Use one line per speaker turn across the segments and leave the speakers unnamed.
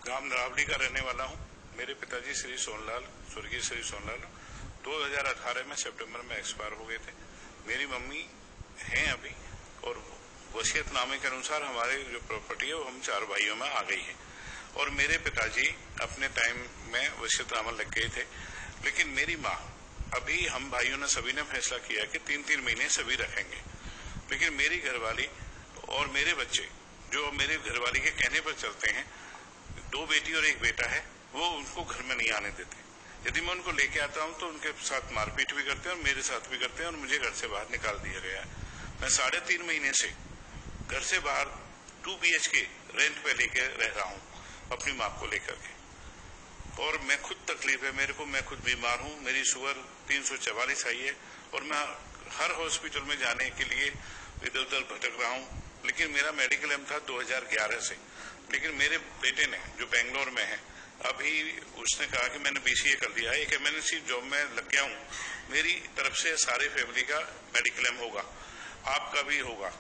गांव नरावली का रहने वाला हूं। मेरे पिताजी श्री सोनलाल, स्वर्गीय श्री सोनलाल 2018 में सितंबर में एक्सपायर हो गए थे। मेरी मम्मी हैं अभी, और वसीयतनामे के अनुसार हमारे जो प्रॉपर्टी है वो हम 4 भाइयों में आ गई है। और मेरे पिताजी अपने टाइम में वसीयतनामा लग गए थे, लेकिन मेरी माँ, अभी हम भाइयों ने सभी ने फैसला किया कि 3-3 महीने सभी रखेंगे, लेकिन मेरी घरवाली और मेरे बच्चे जो मेरे घरवाली के कहने पर चलते हैं, 2 बेटी और 1 बेटा है, वो उनको घर में नहीं आने देते। यदि मैं उनको लेके आता हूं तो उनके साथ मारपीट भी करते हैं और मेरे साथ भी करते हैं, और मुझे घर से बाहर निकाल दिया गया है। मैं 3.5 महीने से घर से बाहर 2 BHK रेंट पे लेके रह रहा हूं अपनी माँ को लेकर के, और मैं खुद तकलीफ है मेरे को, मैं खुद बीमार हूं, मेरी शुगर 344 आई है, और मैं हर हॉस्पिटल में जाने के लिए इधर उधर भटक रहा हूं। लेकिन मेरा मेडिकल एम था 2011 से, लेकिन मेरे बेटे ने जो बेंगलोर में है अभी, उसने कहा कि मैंने BCA कर दिया है, एक MNC जॉब में लग गया हूं, मेरी तरफ से सारे फैमिली का मेडिकल एम होगा, आपका भी होगा।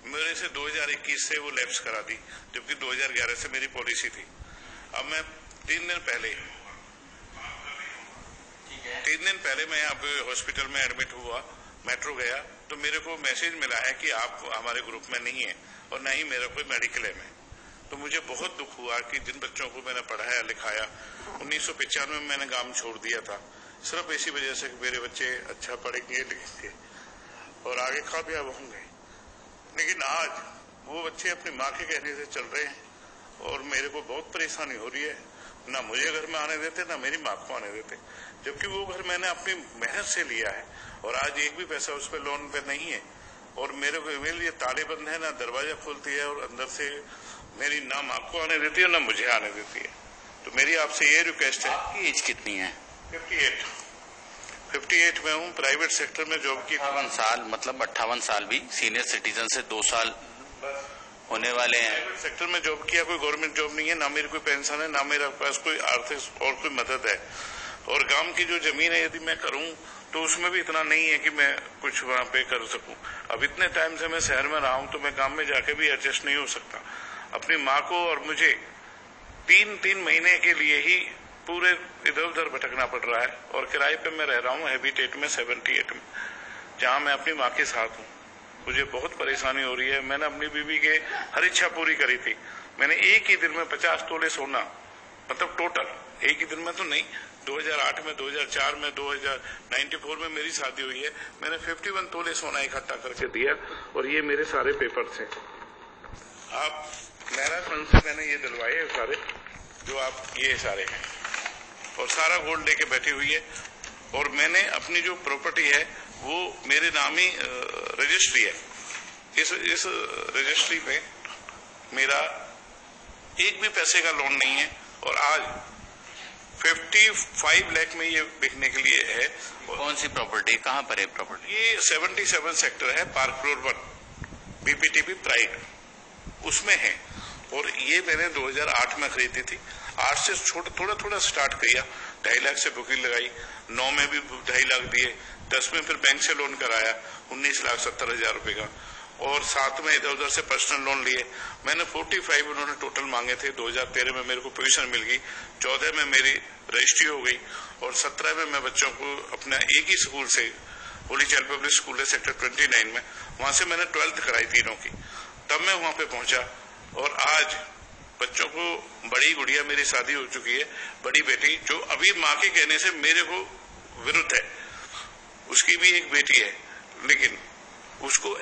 मेरे से 2021 से वो लैप्स करा दी, जबकि 2011 से मेरी पॉलिसी थी। अब मैं 3 दिन पहले मैं यहाँ पे हॉस्पिटल में एडमिट हुआ, मेट्रो गया, तो मेरे को मैसेज मिला है कि आप हमारे ग्रुप में नहीं है और न ही मेरा कोई मेडिकल एम है। तो मुझे बहुत दुख हुआ कि जिन बच्चों को मैंने पढ़ाया लिखाया, 1995 में मैंने गांव छोड़ दिया था, सिर्फ इसी वजह से कि मेरे बच्चे अच्छा पढ़ेंगे लिखेंगे और आगे कामयाब होंगे। लेकिन आज वो बच्चे अपनी माँ के कहने से चल रहे हैं और मेरे को बहुत परेशानी हो रही है। ना मुझे घर में आने देते, ना मेरी माँ को आने देते, जबकि वो घर मैंने अपनी मेहनत से लिया है और आज एक भी पैसा उस पर लोन पे नहीं है। और मेरे लिए ताले बंद है, ना दरवाजा खोलती है, और अंदर से मेरी ना माँ को आने देती है ना मुझे आने देती है। तो मेरी आपसे ये रिक्वेस्ट है।
आपकी एज कितनी है?
58 में हूँ, प्राइवेट सेक्टर में जॉब की।
58 साल, मतलब 58 साल भी सीनियर सिटीजन से 2 साल होने वाले हैं।
प्राइवेट सेक्टर में जॉब किया, कोई गवर्नमेंट जॉब नहीं है, ना मेरी कोई पेंशन है, ना मेरे पास कोई आर्थिक और कोई मदद है। और गांव की जो जमीन है यदि मैं करूं तो उसमें भी इतना नहीं है कि मैं कुछ वहां पे कर सकूं। अब इतने टाइम से मैं शहर में रहा हूं तो मैं गांव में जाके भी एडजस्ट नहीं हो सकता। अपनी माँ को और मुझे 3-3 महीने के लिए ही पूरे इधर उधर भटकना पड़ रहा है, और किराए पे मैं रह रहा हूँ हैबिटेट में 78 में, जहाँ मैं अपनी माँ के साथ हूँ। मुझे बहुत परेशानी हो रही है। मैंने अपनी बीवी के हर इच्छा पूरी करी थी। मैंने एक ही दिन में 50 तोले सोना, मतलब टोटल एक ही दिन में तो नहीं, 2008 में, 2004 में, 2094 में मेरी शादी हुई है, मैंने 51 तोले सोना इकट्ठा करके दिया, और ये मेरे सारे पेपर्स हैं। आप मैराथन से मैंने ये दिलवाए हैं सारे, जो आप ये सारे हैं, और सारा गोल्ड लेके बैठी हुई है। और मैंने अपनी जो प्रॉपर्टी है वो मेरे नाम ही रजिस्ट्री है। इस रजिस्ट्री पे मेरा एक भी पैसे का लोन नहीं है, और आज 55 लाख में ये बिकने के लिए है।
कौन सी प्रॉपर्टी, कहाँ पर है प्रॉपर्टी?
ये 77 सेक्टर है, पार्क रोड 1, BPTP प्राइड, उसमें है। और ये मैंने 2008 में खरीदी थी। 8 से थोड़ा थोड़ा स्टार्ट किया, 2.5 लाख से बुकिंग लगाई, 9 में भी 2.5 लाख दिए, 10 में फिर बैंक से लोन कराया 19,70,000 रुपए का, और 7 में इधर उधर से पर्सनल लोन लिए। मैंने 45 उन्होंने टोटल मांगे थे। 2013 में मेरे को पोजीशन मिल गई, 14 में मेरी रजिस्ट्री हो गई, और 17 में मैं बच्चों को अपना एक ही स्कूल से, होली चाइल्ड पब्लिक स्कूल है सेक्टर 29 में, वहां से मैंने 12th कराई तीनों की। तब मैं वहां पे पहुंचा, और आज बच्चों को, बड़ी गुड़िया मेरी शादी हो चुकी है, बड़ी बेटी जो अभी माँ के कहने से मेरे को विरुद्ध है, उसकी भी एक बेटी है, लेकिन उसको